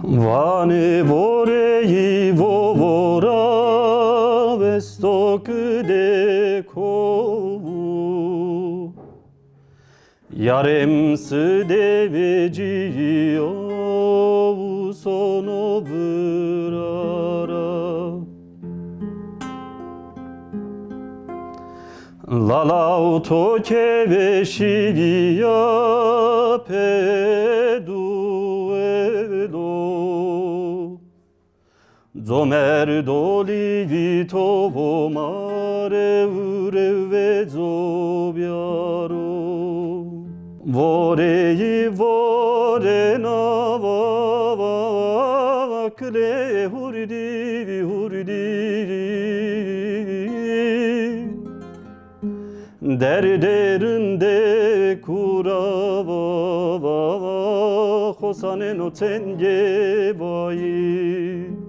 Vane vorei vovora vesto kde kovu Yarem sdeveci ovu sono vrara Lalau to keveshivia peduelo Zomer doli vitovo mare ureve zobiaro Vorei vorena vakle hurdi hurdi Derderinde kurava Hosane no tenge bayi